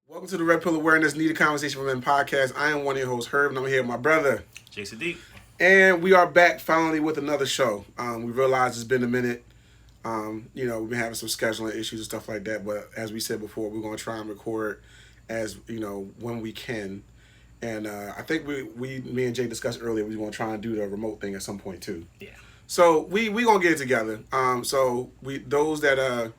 Welcome to the Red Pill Awareness Needed Conversation for Men podcast. I am one of your hosts, Herb, and I'm here with my brother, Jason D. And we are back finally with another show. We realized it's been a minute. We've been having some scheduling issues and stuff like that, but as we said before, we're going to try and record as, when we can. And I think me and Jay discussed earlier, we're going to try and do the remote thing at some point too. Yeah. So we going to get it together. Those that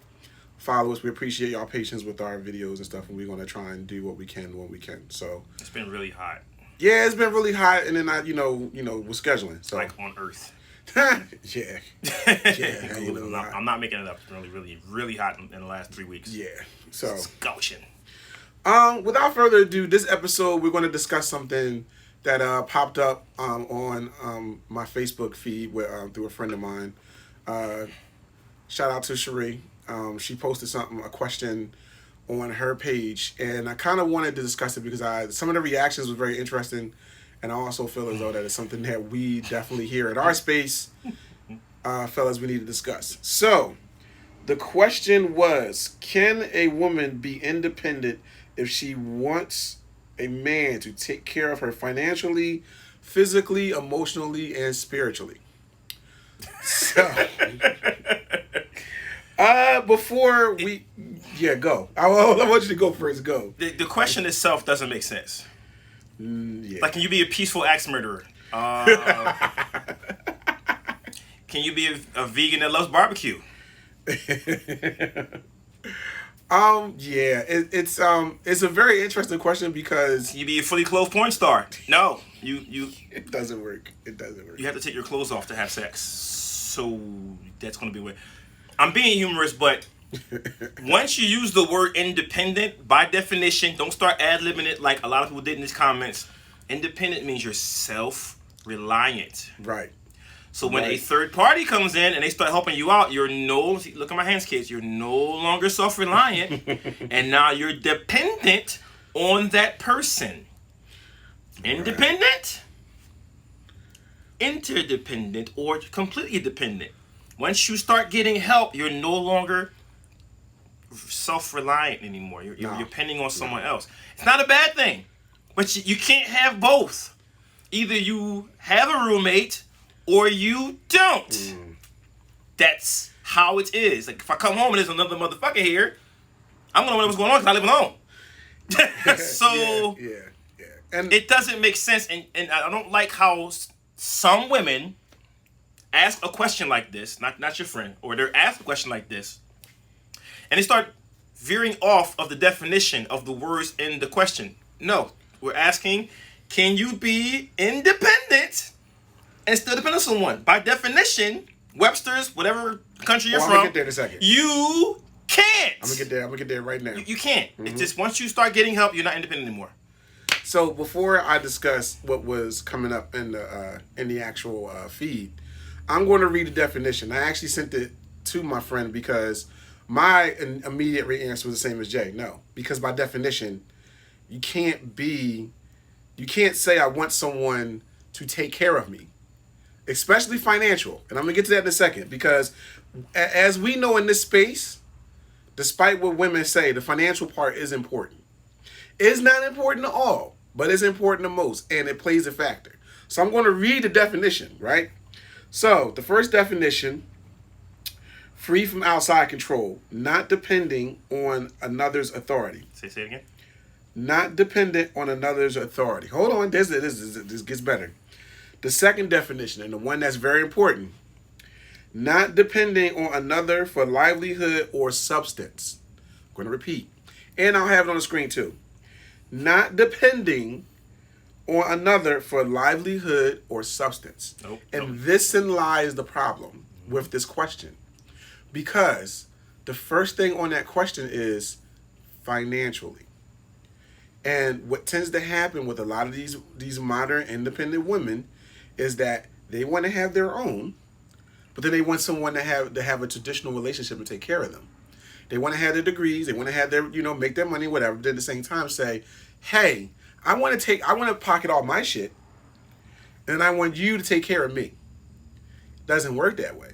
follow us, we appreciate y'all patience with our videos and stuff, and we're going to try and do what we can when we can. So it's been really hot. Yeah, it's been really hot, and then we're scheduling. So like on Earth. Yeah. I'm not making it up. It's been really, really hot in the last 3 weeks. Yeah. So it's scorching. Without further ado, this episode we're going to discuss something that popped up on my Facebook feed through a friend of mine. Shout out to Cherie. She posted a question on her page, and I kind of wanted to discuss it because some of the reactions were very interesting, and I also feel as though that it's something that we definitely here at our space, fellas, we need to discuss. So, the question was, can a woman be independent if she wants a man to take care of her financially, physically, emotionally, and spiritually? So... before we... Yeah, go. I want you to go first. Go. The question itself doesn't make sense. Yeah. Like, can you be a peaceful axe murderer? Can you be a vegan that loves barbecue? Yeah. It's a very interesting question because... Can you be a fully clothed porn star? No. You. It doesn't work. It doesn't work. You have to take your clothes off to have sex. So, that's going to be weird. I'm being humorous, but once you use the word independent, by definition, don't start ad-libbing it like a lot of people did in these comments. Independent means you're self-reliant. Right. So when a third party comes in and they start helping you out, look at my hands, kids, you're no longer self-reliant, and now you're dependent on that person. Independent, interdependent, or completely dependent. Once you start getting help, you're no longer self-reliant anymore. You're depending on someone else. It's not a bad thing, but you can't have both. Either you have a roommate or you don't. That's how it is. Like, if I come home and there's another motherfucker here, I'm gonna know what's going on because I live alone. So yeah. And it doesn't make sense, and I don't like how some women ask a question like this, not your friend, or they're asked a question like this, and they start veering off of the definition of the words in the question. No, we're asking, can you be independent and still depend on someone? By definition, Webster's, whatever country you're from, I'm gonna get there in a second. You can't. I'm gonna get there right now. You can't. It's just once you start getting help, you're not independent anymore. So before I discuss what was coming up in the actual feed, I'm going to read the definition. I actually sent it to my friend because my immediate answer was the same as Jay. No, because by definition, you can't say I want someone to take care of me, especially financial. And I'm going to get to that in a second because as we know in this space, despite what women say, the financial part is important. It's not important to all, but it's important to most, and it plays a factor. So I'm going to read the definition, right? So, the first definition, free from outside control, not depending on another's authority. Say it again. Not dependent on another's authority. Hold on, this gets better. The second definition, and the one that's very important, not depending on another for livelihood or substance. I'm going to repeat. And I'll have it on the screen too. Not depending on another for livelihood or substance. Nope. And this lies the problem with this question. Because the first thing on that question is financially. And what tends to happen with a lot of these modern independent women is that they want to have their own, but then they want someone to have a traditional relationship and take care of them. They want to have their degrees, they want to have their, make their money, whatever, but at the same time say, hey, I want to pocket all my shit, and I want you to take care of me. Doesn't work that way.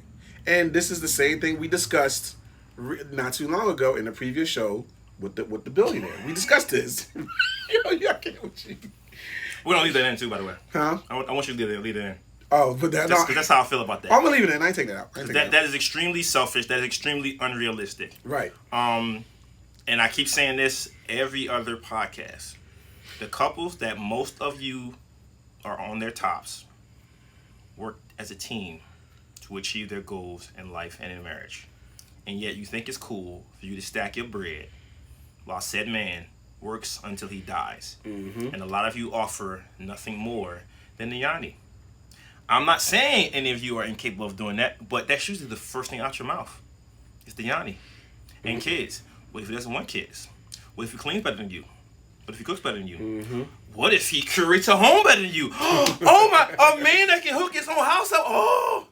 And this is the same thing we discussed not too long ago in the previous show with the billionaire. We discussed this. I can't with you. We're gonna leave that in too, by the way. Huh? I want you to leave that in. Oh, but That's how I feel about that. I'm gonna leave it in. I ain't taking it out. That is extremely selfish. That is extremely unrealistic. Right. And I keep saying this every other podcast. The couples that most of you are on their tops work as a team to achieve their goals in life and in marriage. And yet you think it's cool for you to stack your bread while said man works until he dies. Mm-hmm. And a lot of you offer nothing more than the yanni. I'm not saying any of you are incapable of doing that, but that's usually the first thing out your mouth. It's the yanni. And kids. What if he doesn't want kids? What if he cleans better than you? What if he cooks better than you? Mm-hmm. What if he curates a home better than you? Oh my, a man that can hook his own house up. Oh.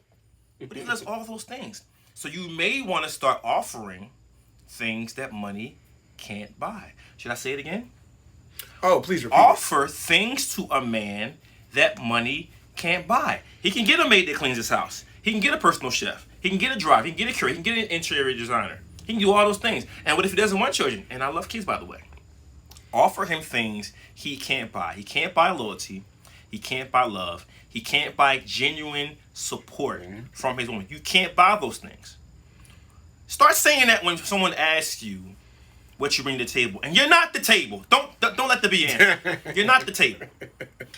But he does all those things. So you may want to start offering things that money can't buy. Should I say it again? Oh, please repeat. Offer things to a man that money can't buy. He can get a maid that cleans his house. He can get a personal chef. He can get a driver. He can get a curator. He can get an interior designer. He can do all those things. And what if he doesn't want children? And I love kids, by the way. Offer him things he can't buy. He can't buy loyalty. He can't buy love. He can't buy genuine support from his woman. You can't buy those things. Start saying that when someone asks you what you bring to the table. And you're not the table. Don't let there be an answer. You're not the table.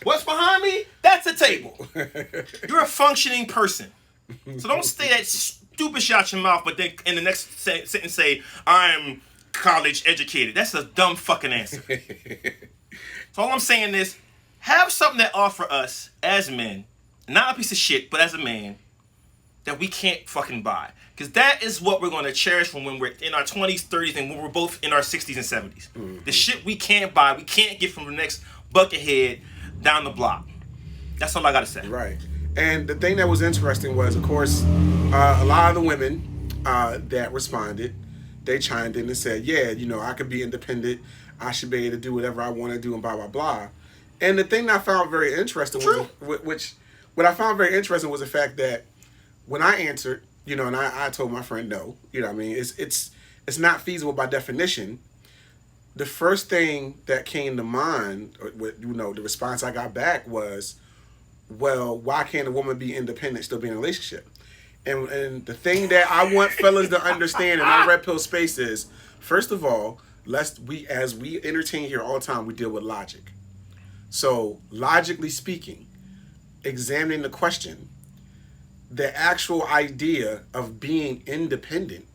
What's behind me? That's a table. You're a functioning person. So don't say that stupid shit out your mouth, but then in the next sentence say, I'm college educated. That's a dumb fucking answer. So all I'm saying is, have something that offer us as men, not a piece of shit, but as a man, that we can't fucking buy. Because that is what we're going to cherish when we're in our 20s, 30s, and when we're both in our 60s and 70s. Mm-hmm. The shit we can't buy, we can't get from the next buckethead down the block. That's all I got to say. Right. And the thing that was interesting was, of course, a lot of the women that responded, they chimed in and said, yeah, you know, I could be independent. I should be able to do whatever I want to do and blah, blah, blah. And the thing that I found very interesting what I found very interesting was the fact that when I answered, you know, and I told my friend no, you know what I mean, it's not feasible by definition. The first thing that came to mind, or, you know, the response I got back was, well, why can't a woman be independent still be in a relationship? And the thing that I want fellas to understand in our red pill space is, first of all, as we entertain here all the time, we deal with logic. So logically speaking, examining the question, the actual idea of being independent,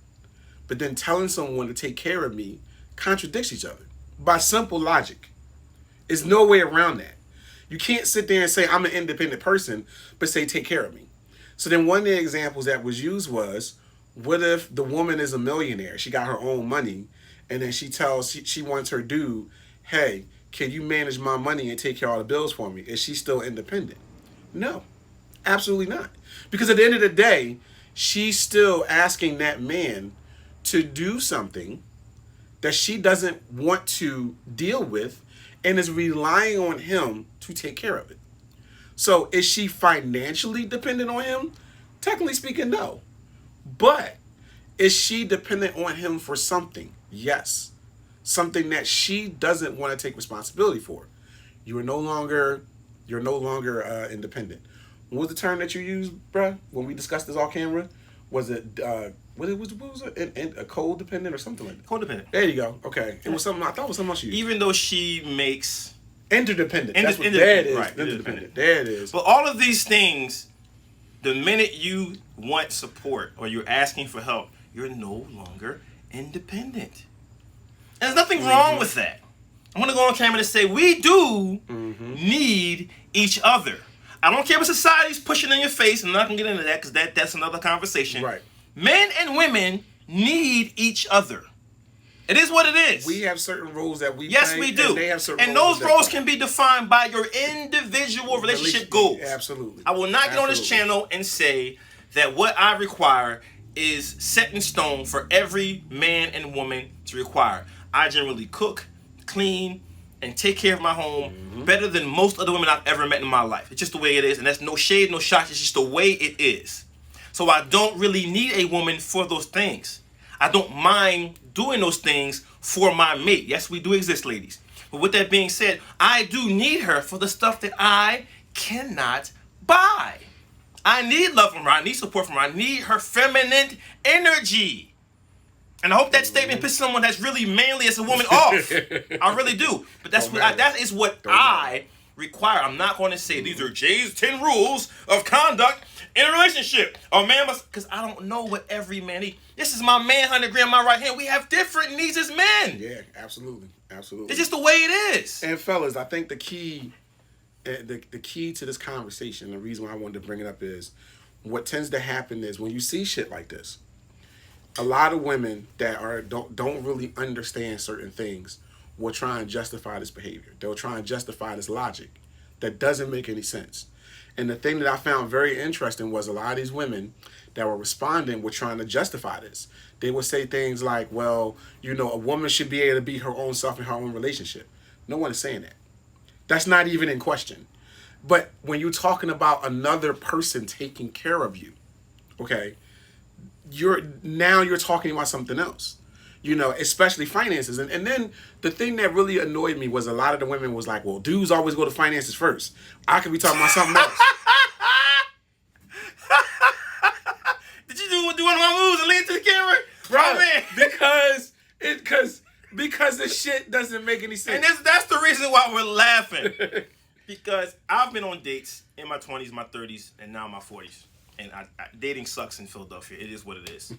but then telling someone to take care of me contradicts each other by simple logic. There's no way around that. You can't sit there and say, I'm an independent person, but say, take care of me. So then one of the examples that was used was, what if the woman is a millionaire? She got her own money, and then she wants her dude, hey, can you manage my money and take care of all the bills for me? Is she still independent? No, absolutely not. Because at the end of the day, she's still asking that man to do something that she doesn't want to deal with and is relying on him to take care of it. So is she financially dependent on him? Technically speaking, no. But is she dependent on him for something? Yes. Something that she doesn't want to take responsibility for. You're no longer independent. What was the term that you used, bruh, when we discussed this off camera? Was it what was it? A codependent or something like that? Codependent. There you go. Okay. It was something I thought it was something else you used. Even though she makes interdependent. That's what that is. Right. Interdependent. There it is. But all of these things, the minute you want support or you're asking for help, you're no longer independent. And there's nothing wrong with that. I'm going to go on camera and say we do need each other. I don't care what society's pushing in your face. I'm not going to get into that because that's another conversation. Right. Men and women need each other. It is what it is. We have certain roles that we Yes, play, we do. And they have certain and roles those roles can be defined by your individual relationship goals. Absolutely. I will not get on this channel and say that what I require is set in stone for every man and woman to require. I generally cook, clean, and take care of my home better than most other women I've ever met in my life. It's just the way it is, and that's no shade, no shots. It's just the way it is. So I don't really need a woman for those things. I don't mind doing those things for my mate. Yes, we do exist, ladies. But with that being said, I do need her for the stuff that I cannot buy. I need love from her. I need support from her. I need her feminine energy. And I hope that statement pisses someone that's really manly as a woman off. I really do. But that is what I require. I'm not going to say these are Jay's 10 rules of conduct in a relationship. A man must, because I don't know what every man needs. This is my man, 100 gram, my right hand. We have different needs as men. Yeah, absolutely. Absolutely. It's just the way it is. And fellas, I think the key to this conversation, the reason why I wanted to bring it up is what tends to happen is when you see shit like this, a lot of women that don't really understand certain things will try and justify this behavior. They'll try and justify this logic that doesn't make any sense. And the thing that I found very interesting was a lot of these women that were responding were trying to justify this. They would say things like, well, you know, a woman should be able to be her own self in her own relationship. No one is saying that. That's not even in question. But when you're talking about another person taking care of you, okay, you're talking about something else. You know, especially finances. And then the thing that really annoyed me was a lot of the women was like, well, dudes always go to finances first. I could be talking about something else. Did you do one of my moves and lean to the camera? Bro, man. Because the shit doesn't make any sense. And that's the reason why we're laughing. Because I've been on dates in my 20s, my 30s, and now my 40s. And dating sucks in Philadelphia. It is what it is.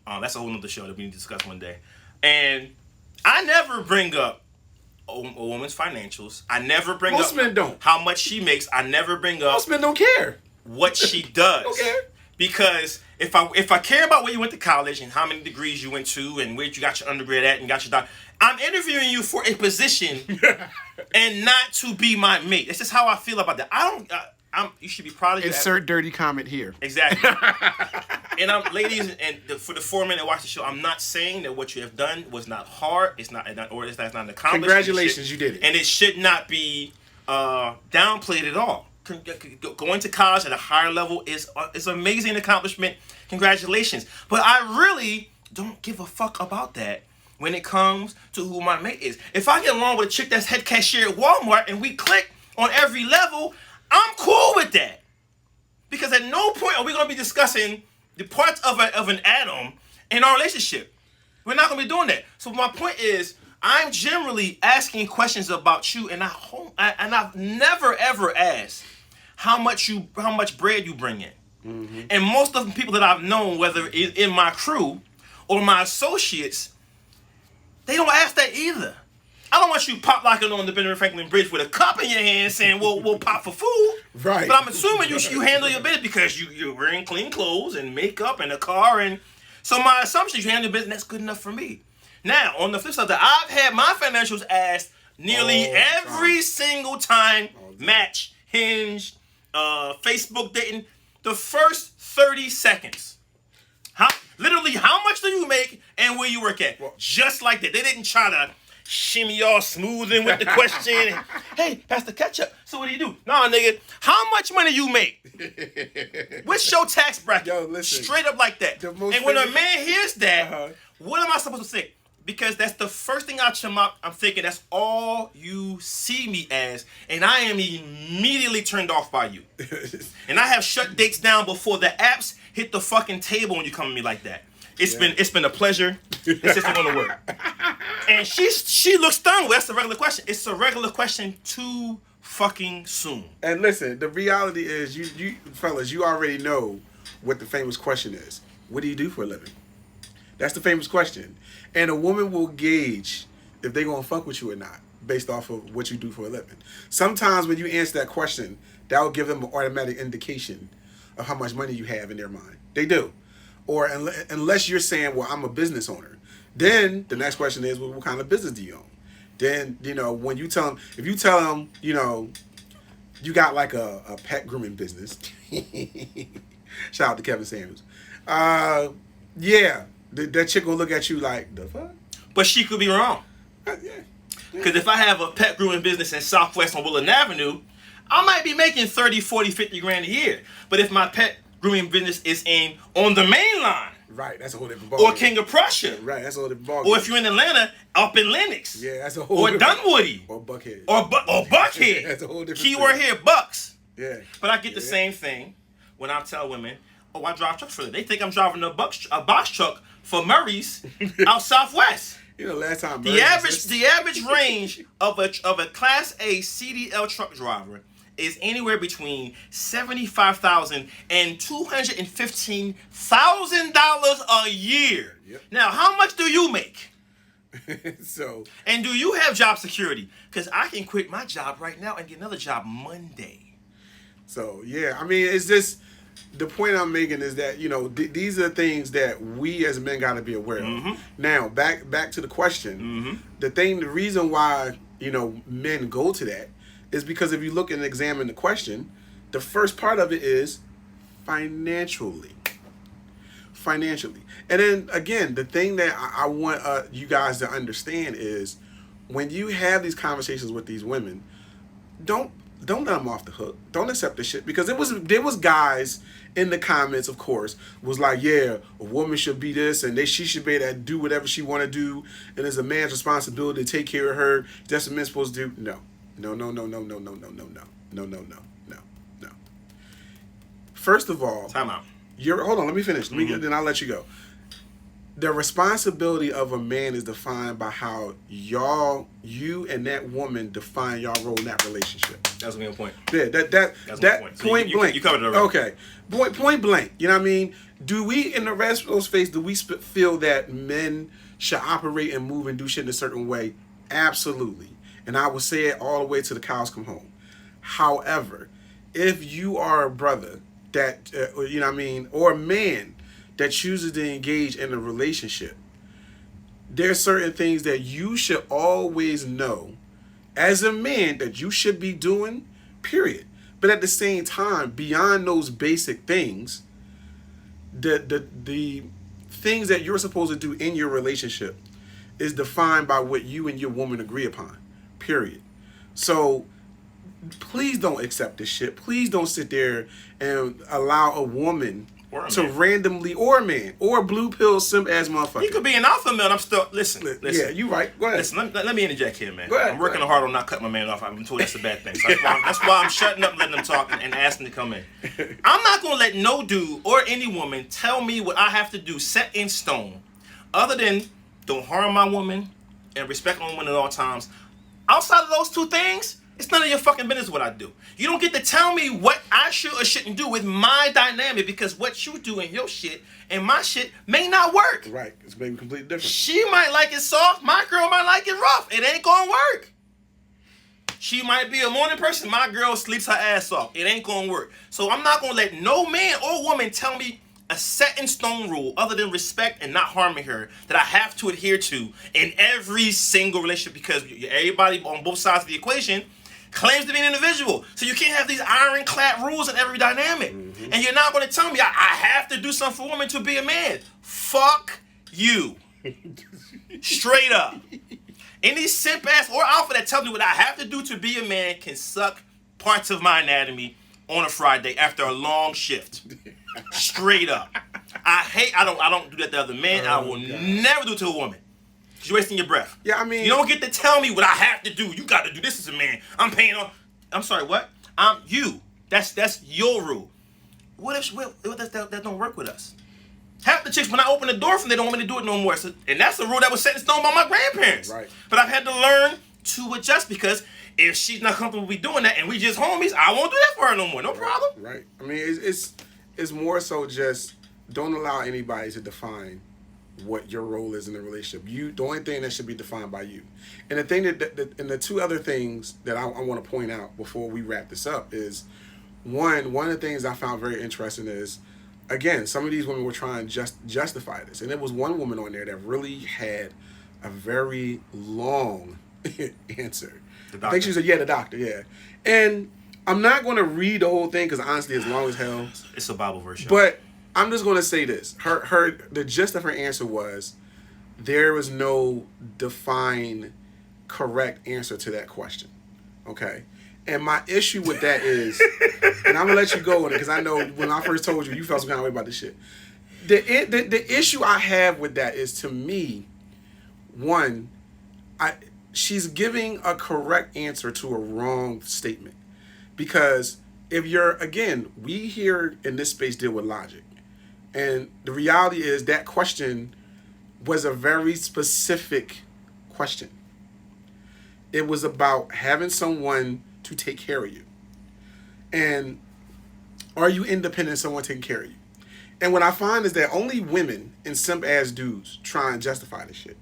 That's a whole nother show that we need to discuss one day. And I never bring up a woman's financials. I never bring Most up men don't. How much she makes. I never bring up Most men don't care what she does. Don't care. Because if I care about where you went to college and how many degrees you went to and where you got your undergrad at and got your doctor, I'm interviewing you for a position and not to be my mate. That's just how I feel about that. You should be proud of yourself. Insert dirty comment here. Exactly. And ladies, for the 4 men that watch the show, I'm not saying that what you have done was not hard. It's not an accomplishment. Congratulations, you did it. And it should not be downplayed at all. Going to college at a higher level is an amazing accomplishment. Congratulations. But I really don't give a fuck about that when it comes to who my mate is. If I get along with a chick that's head cashier at Walmart and we click on every level, I'm cool with that. Because at no point are we going to be discussing the parts of an atom in our relationship. We're not going to be doing that. So my point is, I'm generally asking questions about you, and I've never ever asked how much bread you bring in. Mm-hmm. And most of the people that I've known, whether in my crew or my associates, they don't ask that either. I don't want you pop locking on the Benjamin Franklin Bridge with a cup in your hand saying, we'll pop for food. Right. But I'm assuming you handle your business because you're wearing clean clothes and makeup and a car. And so my assumption is you handle your business, that's good enough for me. Now, on the flip side, I've had my financials asked nearly every single time. Match, Hinge, Facebook dating. The first 30 seconds. Literally, how much do you make and where you work at? Just like that. They didn't try to shimmy all smooth in with the question. Hey, Pastor Ketchup, so what do you do? Nah, nigga, how much money you make? What's your tax bracket? Yo, listen. Straight up like that. And when a man hears that, what am I supposed to think? Because that's the first thing out your mouth. I'm thinking that's all you see me as, and I am immediately turned off by you. And I have shut dates down before the apps hit the fucking table when you come at me like that. It's been a pleasure. It's just going to work. And she looks stunned. Well, that's a regular question. It's a regular question too fucking soon. And listen, the reality is, you fellas, you already know what the famous question is. What do you do for a living? That's the famous question. And a woman will gauge if they're going to fuck with you or not based off of what you do for a living. Sometimes when you answer that question, that will give them an automatic indication of how much money you have in their mind. They do. Or unless you're saying, well, I'm a business owner. Then the next question is, well, what kind of business do you own? Then, when you tell them, if you tell them, you got like a pet grooming business. Shout out to Kevin Samuels. Yeah. That chick will look at you like, the fuck? But she could be wrong. Yeah. Because if I have a pet grooming business in Southwest on Woodland Avenue, I might be making 30, 40, 50 grand a year. But if my pet grooming business is on the main line, Right, that's a whole different ballgame. Or King of Prussia. Right, that's a whole different ballgame. Or if you're in Atlanta, up in Lennox. Yeah, that's a whole Or different... Dunwoody. Or Buckhead. Or Buckhead. That's a whole different Keyword thing. here, Bucks. Yeah. But I get the same thing when I tell women, oh, I drive trucks for them. They think I'm driving a box truck for Murray's out Southwest. You know, last time... The average range of a Class A CDL truck driver is anywhere between $75,000 and $215,000 a year. Yep. Now, how much do you make? So... And do you have job security? Because I can quit my job right now and get another job Monday. So, yeah, I mean, it's just... The point I'm making is that, you know, these are things that we as men got to be aware of. Now, back to the question. The reason why, you know, men go to that is because if you look and examine the question, the first part of it is financially. And then, again, the thing that I want you guys to understand is when you have these conversations with these women, don't let them off the hook. Don't accept this shit, because there was guys in the comments, of course, was like, yeah, a woman should be this and she should be able to do whatever she want to do, and it's a man's responsibility to take care of her. That's what men's supposed to do. No. First of all, time out. Hold on, let me finish. Then I'll let you go. The responsibility of a man is defined by how you and that woman define y'all role in that relationship. That's my point. Yeah, that point. So point blank. You covered it already. Okay, point blank. You know what I mean? Do we, in the rest of those space, do we feel that men should operate and move and do shit in a certain way? Absolutely. And I will say it all the way to the cows come home. However, if you are a brother that, you know what I mean, or a man that chooses to engage in a relationship, there's certain things that you should always know as a man that you should be doing, period. But at the same time, beyond those basic things, the things that you're supposed to do in your relationship is defined by what you and your woman agree upon, period. So please don't accept this shit. Please don't sit there and allow a woman to randomly, or a man, or a blue pill simp ass motherfucker. You could be an alpha male. I'm still listen. Yeah, you right. Go ahead. Listen, let me interject here, man. Go ahead, I'm working hard on not cutting my man off. I'm told that's a bad thing. So that's why I'm shutting up, and letting them talk, and asking to come in. I'm not gonna let no dude or any woman tell me what I have to do set in stone, other than don't harm my woman and respect my woman at all times. Outside of those two things, it's none of your fucking business what I do. You don't get to tell me what I should or shouldn't do with my dynamic, because what you do in your shit and my shit may not work. Right. It's maybe completely different. She might like it soft. My girl might like it rough. It ain't gonna work. She might be a morning person. My girl sleeps her ass off. It ain't gonna work. So I'm not gonna let no man or woman tell me a set in stone rule other than respect and not harming her that I have to adhere to in every single relationship, because everybody on both sides of the equation claims to be an individual. So you can't have these ironclad rules in every dynamic. And you're not going to tell me I have to do something for women to be a man. Fuck you. Straight up. Any simp ass or alpha that tells me what I have to do to be a man can suck parts of my anatomy on a Friday after a long shift. Straight up. I don't do that to other men. I will never do it to a woman. You're wasting your breath. Yeah, I mean, you don't get to tell me what I have to do. You got to do this as a man. I'm paying on. I'm sorry, what? You. That's your rule. What if that don't work with us? Half the chicks, when I open the door for them, they don't want me to do it no more. So, and that's a rule that was set in stone by my grandparents. Right. But I've had to learn to adjust, because if she's not comfortable with me doing that and we just homies, I won't do that for her no more. No problem. Right. I mean, it's more so just don't allow anybody to define what your role is in the relationship. The only thing that should be defined by you. And the thing and the two other things that I want to point out before we wrap this up is, one of the things I found very interesting is, again, some of these women were trying to justify this. And there was one woman on there that really had a very long answer. I think she said, the doctor, yeah. And I'm not going to read the whole thing, because honestly, it's long as hell. It's a Bible verse. But I'm just going to say this. The gist of her answer was, there was no defined correct answer to that question. Okay? And my issue with that is, and I'm going to let you go on it, because I know when I first told you, you felt some kind of way about this shit. The issue I have with that is, to me, one, she's giving a correct answer to a wrong statement. Because if you're, again, we here in this space deal with logic. And the reality is that question was a very specific question. It was about having someone to take care of you. And are you independent of someone taking care of you? And what I find is that only women and simp ass dudes try and justify this shit.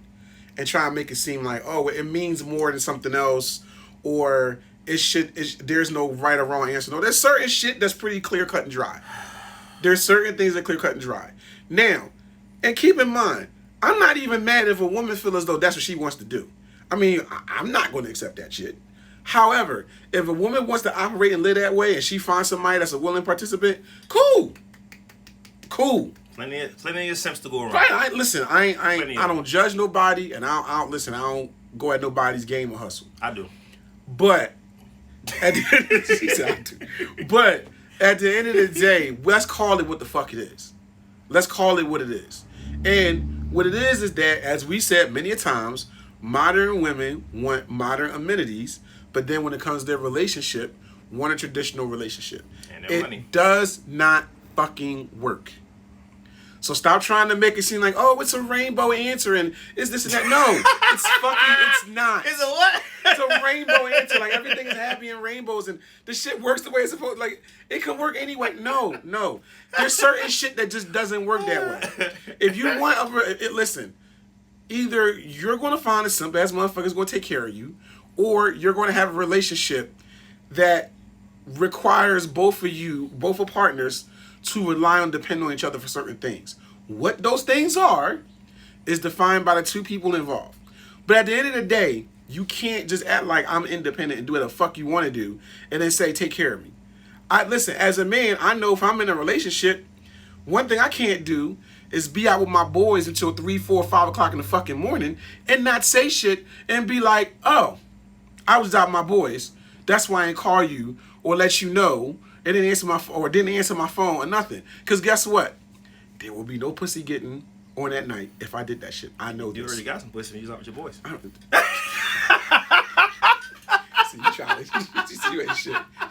And try and make it seem like, oh, it means more than something else, or there's no right or wrong answer. No, there's certain shit that's pretty clear cut and dry. There's certain things that are clear cut and dry. Now, and keep in mind, I'm not even mad if a woman feels as though that's what she wants to do. I mean, I'm not going to accept that shit. However, if a woman wants to operate and live that way and she finds somebody that's a willing participant, cool. Plenty of simps to go around. Right, I don't judge nobody, and I don't go at nobody's game or hustle. I do. But at the end of the day, let's call it what the fuck it is. Let's call it what it is. And what it is that, as we said many a times, modern women want modern amenities, but then when it comes to their relationship, want a traditional relationship. And their money. It does not fucking work. So stop trying to make it seem like, oh, it's a rainbow answer and it's this and that. No, it's not. It's a what? It's a rainbow answer. Like, everything is happy in rainbows and the shit works the way it's supposed. Like, it can work anyway. No. There's certain shit that just doesn't work that way. If you want listen, either you're going to find a simp ass motherfucker's going to take care of you, or you're going to have a relationship that requires both of partners to rely on, depend on each other for certain things. What those things are is defined by the two people involved. But at the end of the day, you can't just act like I'm independent and do what the fuck you want to do and then say, take care of me. Listen, as a man, I know if I'm in a relationship, one thing I can't do is be out with my boys until 3, 4, 5 o'clock in the fucking morning and not say shit and be like, oh, I was out with my boys. That's why I didn't call you or let you know. It didn't answer my phone or nothing. Because guess what? There will be no pussy getting on that night if I did that shit. I know you this. already got some pussy when you was out with your boys. See,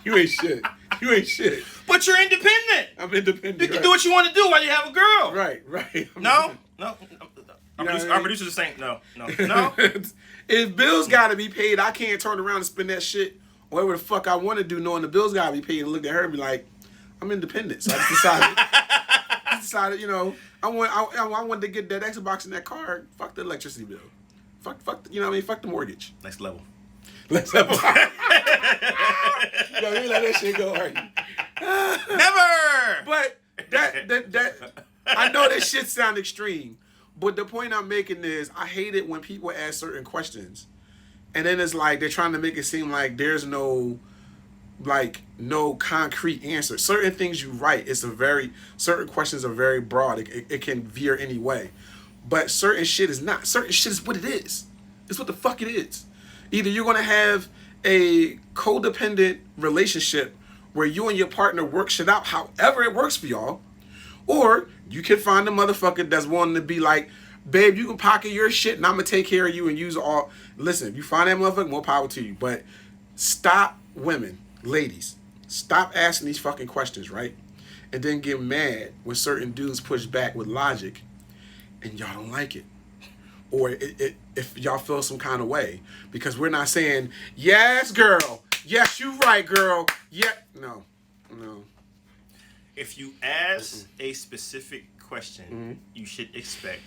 you ain't shit. But you're independent. I'm independent. You can do what you want to do while you have a girl. Right. No. Our producers are saying no. If bills gotta be paid, I can't turn around and spend that shit whatever the fuck I want to do, knowing the bills gotta be paid, and look at her and be like, I'm independent. So I just decided, I wanted to get that Xbox and that car. Fuck the electricity bill. Fuck, fuck the mortgage. Next level. Let's have you let that shit go, are you? Never! But that I know that shit sound extreme, but the point I'm making is I hate it when people ask certain questions and then it's like they're trying to make it seem like there's no concrete answer. Certain things you write, certain questions are very broad. It can veer any way. But certain shit is not. Certain shit is what it is. It's what the fuck it is. Either you're going to have a codependent relationship where you and your partner work shit out however it works for y'all, or you can find a motherfucker that's wanting to be like, babe, you can pocket your shit and I'm going to take care of you and use all. Listen, if you find that motherfucker, more power to you. But stop, women, ladies, stop asking these fucking questions, right? And then get mad when certain dudes push back with logic and y'all don't like it. Or if y'all feel some kind of way. Because we're not saying, yes, girl. Yes, you right, girl. Yeah. No. If you ask a specific question, you should expect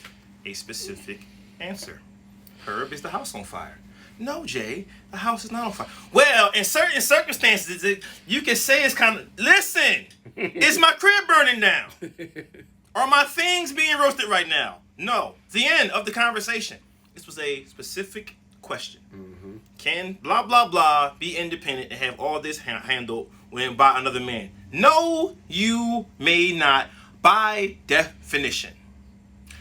a specific answer. Herb, is the house on fire? No, Jay, the house is not on fire. Well, in certain circumstances, you can say it's kind of, listen, is my crib burning down? Are my things being roasted right now? No. The end of the conversation. This was a specific question. Mm-hmm. Can blah, blah, blah be independent and have all this handled when by another man? No, you may not, by definition.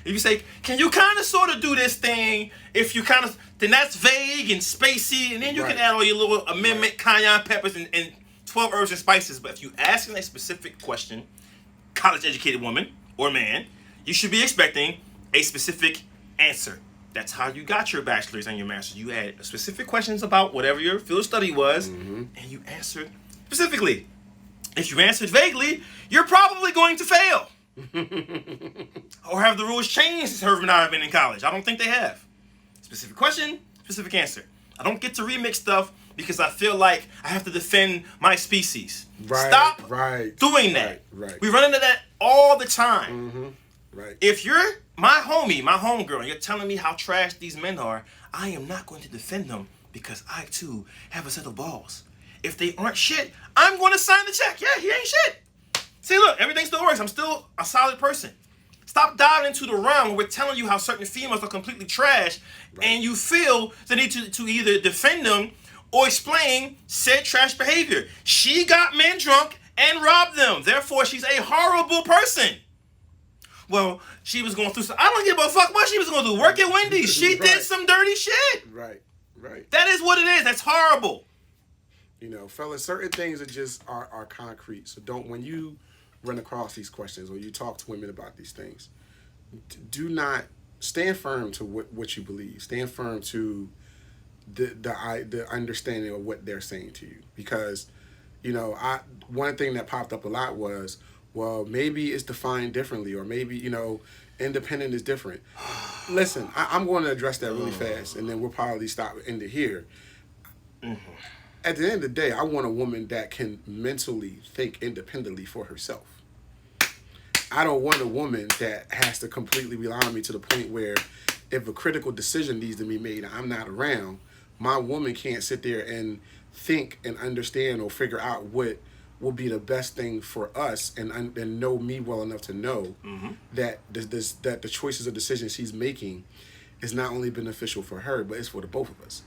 If you say, can you kind of sort of do this thing? If you kind of, then that's vague and spacey, and then you can add all your little amendment, cayenne peppers, and 12 herbs and spices. But if you asking a specific question, college-educated woman or man, You should be expecting a specific answer. That's how you got your bachelor's and your master's. You had specific questions about whatever your field of study was, and you answered specifically. If you answered vaguely, you're probably going to fail. Or have the rules changed since Herb and I have been in college? I don't think they have. Specific question, specific answer. I don't get to remix stuff because I feel like I have to defend my species. Stop doing that. Right. We run into that all the time. Mm-hmm. Right. If you're my homie, my homegirl, and you're telling me how trash these men are, I am not going to defend them because I, too, have a set of balls. If they aren't shit, I'm going to sign the check. Yeah, he ain't shit. See, look, everything still works. I'm still a solid person. Stop diving into the realm where we're telling you how certain females are completely trash, and you feel the need to either defend them or explain said trash behavior. She got men drunk and robbed them. Therefore, she's a horrible person. Well, she was going through some... I don't give a fuck what she was going to do. Work at Wendy's. She did some dirty shit. Right. That is what it is. That's horrible. You know, fellas, certain things are concrete. So when you run across these questions or you talk to women about these things, do not stand firm to what you believe. Stand firm to the understanding of what they're saying to you. Because, you know, one thing that popped up a lot was, well, maybe it's defined differently, or maybe, you know, independent is different. Listen, I'm going to address that really fast, and then we'll probably end it here. Mm-hmm. At the end of the day, I want a woman that can mentally think independently for herself. I don't want a woman that has to completely rely on me to the point where if a critical decision needs to be made and I'm not around, my woman can't sit there and think and understand or figure out what will be the best thing for us and know me well enough to know that the choices or decisions she's making is not only beneficial for her, but it's for the both of us.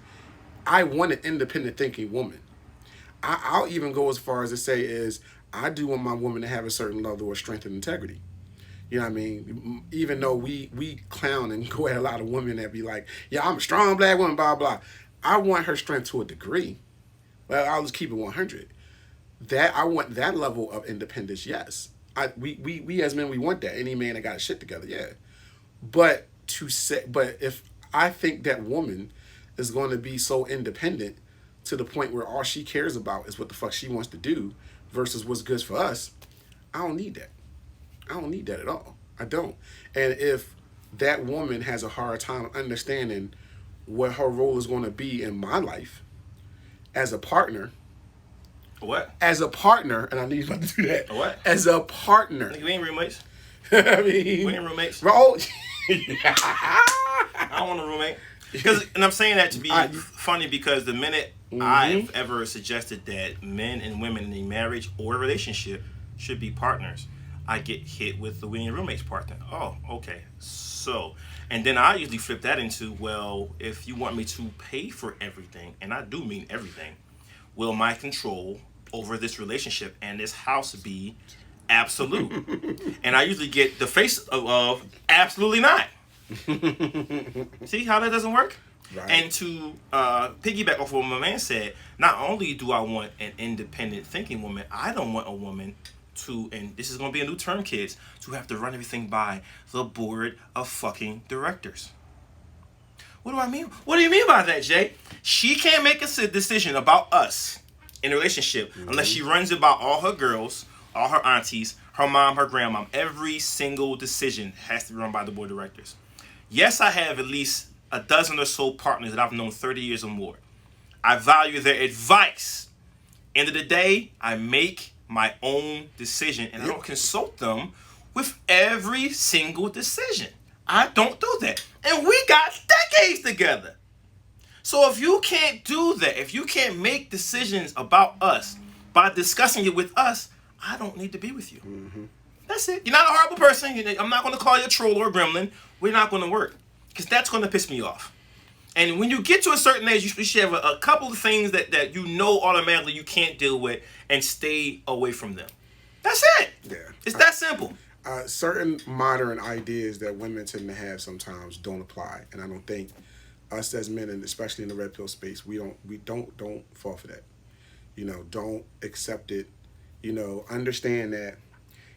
I want an independent thinking woman. I'll even go as far as to say is I do want my woman to have a certain level of strength and integrity. You know what I mean? Even though we clown and go at a lot of women that be like, yeah, I'm a strong black woman, blah, blah. I want her strength to a degree. Well, I'll just keep it 100. I want that level of independence, yes. We as men, we want that. Any man that got shit together, yeah. But if I think that woman is going to be so independent to the point where all she cares about is what the fuck she wants to do versus what's good for us, I don't need that. I don't need that at all. I don't. And if that woman has a hard time understanding what her role is going to be in my life as a partner. What? As a partner, and I knew you were about to do that. What? As a partner. We ain't roommates. I mean, we ain't roommates. Bro. I don't want a roommate. And I'm saying that to be funny because the minute I've ever suggested that men and women in a marriage or a relationship should be partners, I get hit with the we ain't roommates partner. Oh, okay. So, and then I usually flip that into, well, if you want me to pay for everything, and I do mean everything, will my control over this relationship and this house be absolute? And I usually get the face of absolutely not. See how that doesn't work? Right. And to piggyback off what my man said, not only do I want an independent thinking woman, I don't want a woman to, and this is going to be a new term, kids, to have to run everything by the board of fucking directors. What do I mean? What do you mean by that, Jay? She can't make a decision about us in a relationship unless she runs it by all her girls, all her aunties, her mom, her grandmom. Every single decision has to be run by the board of directors. Yes, I have at least a dozen or so partners that I've known 30 years or more. I value their advice. End of the day, I make my own decision, and I don't consult them with every single decision. I don't do that. And we got decades together. So if you can't do that, if you can't make decisions about us by discussing it with us, I don't need to be with you. Mm-hmm. That's it. You're not a horrible person. I'm not going to call you a troll or a gremlin. We're not going to work because that's going to piss me off. And when you get to a certain age, you should have a couple of things that you know automatically you can't deal with and stay away from them. That's it. Yeah. It's that simple. Certain modern ideas that women tend to have sometimes don't apply. And I don't think us as men, and especially in the red pill space, we don't fall for that. You know, don't accept it. You know, understand that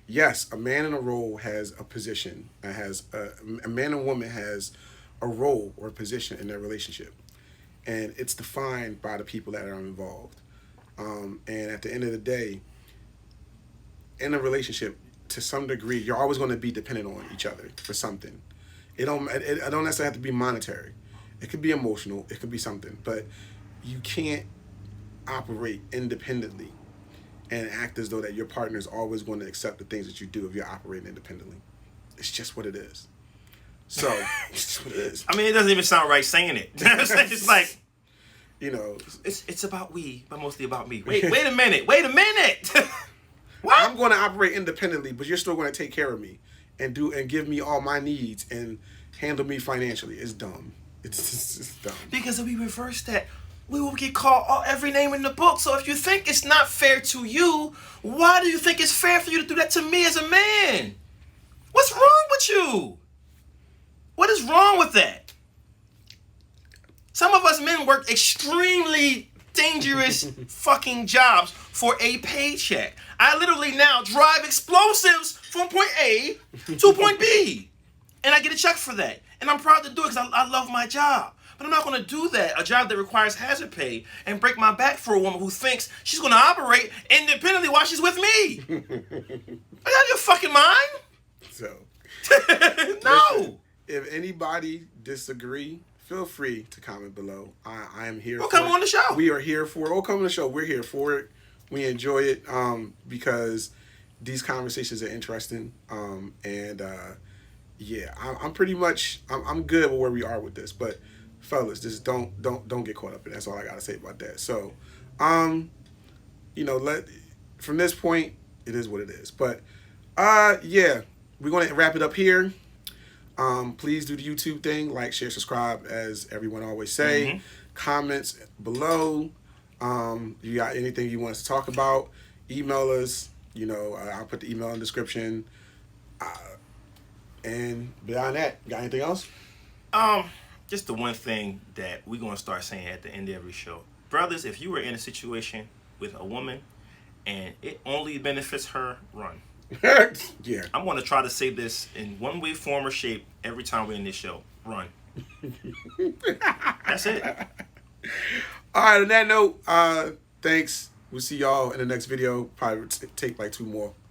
yes, a man in a role has a position. A man and woman has a role or a position in their relationship, and it's defined by the people that are involved. And at the end of the day, in a relationship, to some degree, you're always going to be dependent on each other for something. It don't necessarily have to be monetary. It could be emotional. It could be something, but you can't operate independently and act as though that your partner is always going to accept the things that you do if you're operating independently. It's just what it is. So, it's just what it is. I mean, it doesn't even sound right saying it. It's like, you know, it's about we, but mostly about me. Wait a minute. What? I'm going to operate independently, but you're still going to take care of me and give me all my needs and handle me financially. It's dumb. It's dumb. Because if we reverse that, we will get called every name in the book. So if you think it's not fair to you, why do you think it's fair for you to do that to me as a man? What's wrong with you? What is wrong with that? Some of us men work extremely dangerous fucking jobs for a paycheck. I literally now drive explosives from point A to point B. And I get a check for that. And I'm proud to do it because I love my job. But I'm not going to do that, a job that requires hazard pay, and break my back for a woman who thinks she's going to operate independently while she's with me. Are you out of your fucking mind? So, no. Listen, if anybody disagree, feel free to comment below. I am here. We'll come on the show. We are here for it. We'll come on the show. We're here for it. We enjoy it because these conversations are interesting. Yeah, I'm pretty much I'm good with where we are with this, but fellas, just don't get caught up in it. That's all I gotta say about that. So, from this point, it is what it is. But yeah, we're gonna wrap it up here. Please do the YouTube thing, like, share, subscribe, as everyone always say. Mm-hmm. Comments below. You got anything you want us to talk about? Email us. I'll put the email in the description. And beyond that, got anything else? Just the one thing that we're going to start saying at the end of every show. Brothers, if you were in a situation with a woman and it only benefits her, run. Yeah. I'm going to try to say this in one way, form, or shape every time we're in this show. Run. That's it. All right, on that note, thanks. We'll see y'all in the next video. Probably take like 2 more.